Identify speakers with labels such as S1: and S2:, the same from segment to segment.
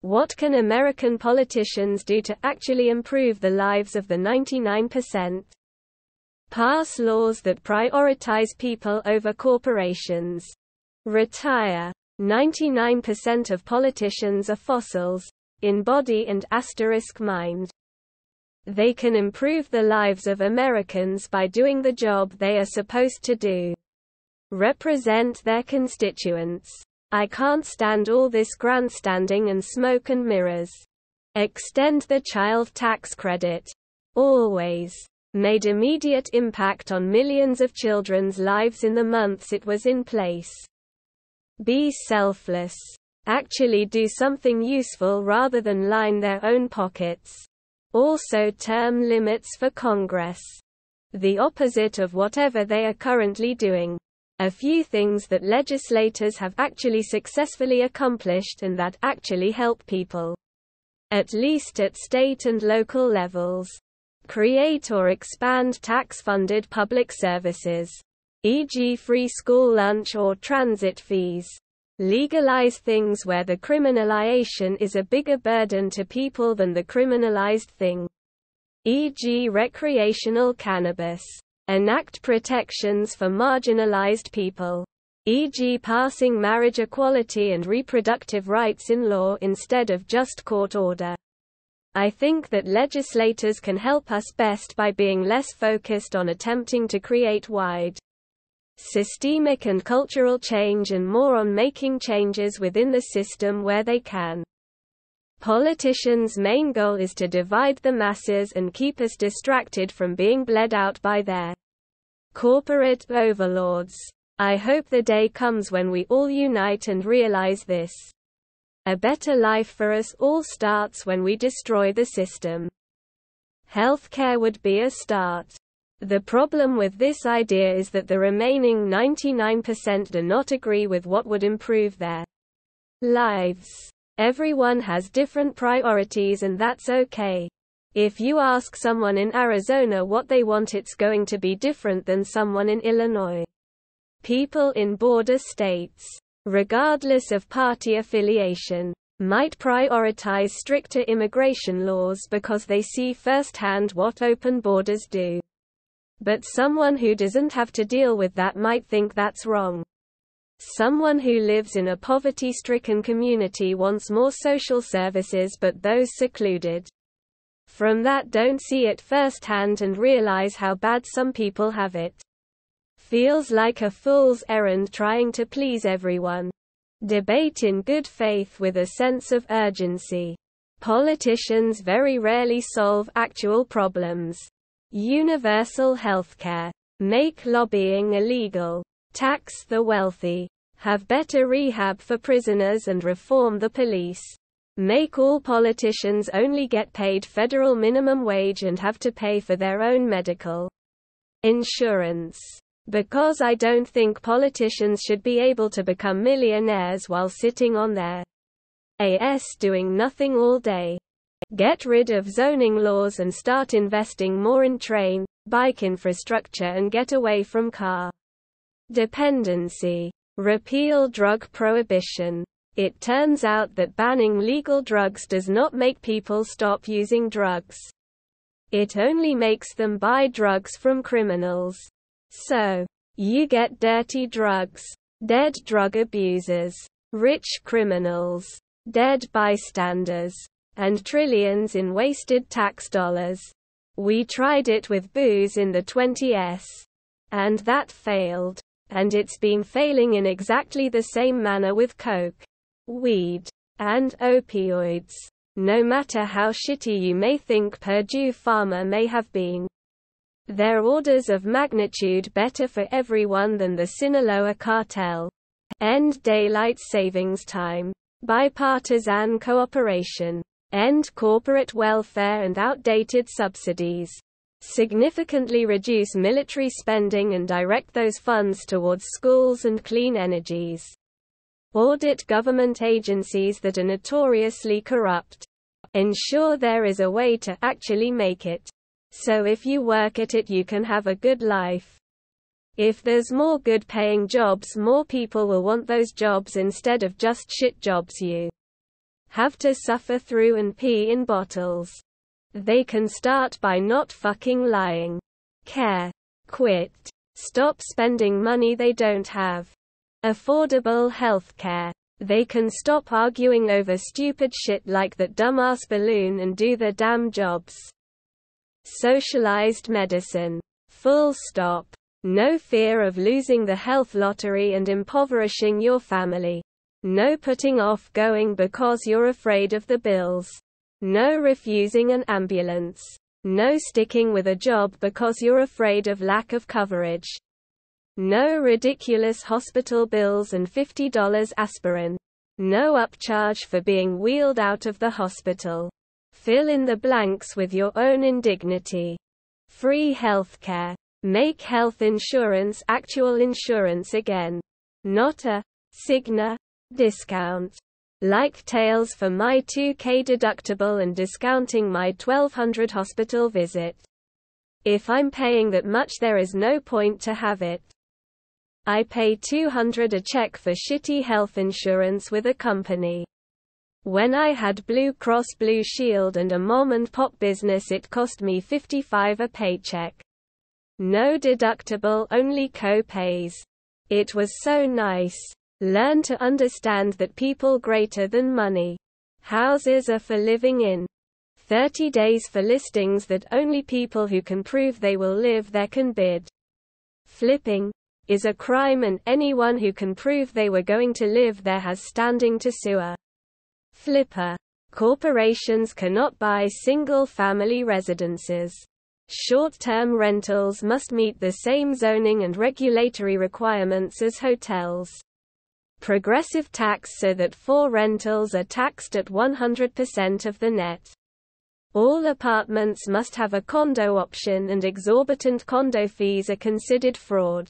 S1: What can American politicians do to actually improve the lives of the 99%? Pass laws that prioritize people over corporations. Retire. 99% of politicians are fossils, in body and mind. They can improve the lives of Americans by doing the job they are supposed to do. Represent their constituents. I can't stand all this grandstanding and smoke and mirrors. Extend the child tax credit. Always. Made immediate impact on millions of children's lives in the months it was in place. Be selfless. Actually do something useful rather than line their own pockets. Also term limits for Congress. The opposite of whatever they are currently doing. A few things that legislators have actually successfully accomplished and that actually help people. At least at state and local levels. Create or expand tax-funded public services. E.g. free school lunch or transit fees. Legalize things where the criminalization is a bigger burden to people than the criminalized thing. E.g. recreational cannabis. Enact protections for marginalized people. E.g. passing marriage equality and reproductive rights in law instead of just court order. I think that legislators can help us best by being less focused on attempting to create wide systemic and cultural change and more on making changes within the system where they can. Politicians' main goal is to divide the masses and keep us distracted from being bled out by their corporate overlords. I hope the day comes when we all unite and realize this. A better life for us all starts when we destroy the system. Healthcare would be a start. The problem with this idea is that the remaining 99% do not agree with what would improve their lives. Everyone has different priorities and that's okay. If you ask someone in Arizona what they want, it's going to be different than someone in Illinois. People in border states, regardless of party affiliation, might prioritize stricter immigration laws because they see firsthand what open borders do. But someone who doesn't have to deal with that might think that's wrong. Someone who lives in a poverty-stricken community wants more social services, but those secluded from that don't see it firsthand and realize how bad some people have it. Feels like a fool's errand trying to please everyone. Debate in good faith with a sense of urgency. Politicians very rarely solve actual problems. Universal healthcare. Make lobbying illegal. Tax the wealthy. Have better rehab for prisoners and reform the police. Make all politicians only get paid federal minimum wage and have to pay for their own medical insurance. Because I don't think politicians should be able to become millionaires while sitting on their ass doing nothing all day. Get rid of zoning laws and start investing more in train, bike infrastructure and get away from car dependency. Repeal drug prohibition. It turns out that banning legal drugs does not make people stop using drugs. It only makes them buy drugs from criminals. So, you get dirty drugs, dead drug abusers, rich criminals, dead bystanders, and trillions in wasted tax dollars. We tried it with booze in the 20s. And that failed. And it's been failing in exactly the same manner with coke, weed, and opioids. No matter how shitty you may think Purdue Pharma may have been, they're orders of magnitude better for everyone than the Sinaloa cartel. End daylight savings time. Bipartisan cooperation. End corporate welfare and outdated subsidies. Significantly reduce military spending and direct those funds towards schools and clean energies. Audit government agencies that are notoriously corrupt. Ensure there is a way to actually make it so if you work at it you can have a good life. If there's more good-paying jobs, more people will want those jobs instead of just shit jobs you have to suffer through and pee in bottles. They can start by not fucking lying. Care. Quit. Stop spending money they don't have. Affordable healthcare. They can stop arguing over stupid shit like that dumbass balloon and do their damn jobs. Socialized medicine. Full stop. No fear of losing the health lottery and impoverishing your family. No putting off going because you're afraid of the bills. No refusing an ambulance. No sticking with a job because you're afraid of lack of coverage. No ridiculous hospital bills and $50 aspirin. No upcharge for being wheeled out of the hospital. Fill in the blanks with your own indignity. Free healthcare. Make health insurance actual insurance again. Not a Cigna discount. Like Tails for my $2,000 deductible and discounting my $1,200 hospital visit. If I'm paying that much, there is no point to have it. I pay $200 a check for shitty health insurance with a company. When I had Blue Cross Blue Shield and a mom and pop business, it cost me $55 a paycheck. No deductible, only co-pays. It was so nice. Learn to understand that people greater than money. Houses are for living in. 30 days for listings that only people who can prove they will live there can bid. Flipping is a crime and anyone who can prove they were going to live there has standing to sue a flipper. Corporations cannot buy single-family residences. Short-term rentals must meet the same zoning and regulatory requirements as hotels. Progressive tax so that for rentals are taxed at 100% of the net. All apartments must have a condo option and exorbitant condo fees are considered fraud.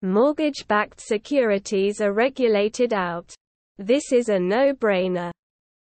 S1: Mortgage-backed securities are regulated out. This is a no-brainer.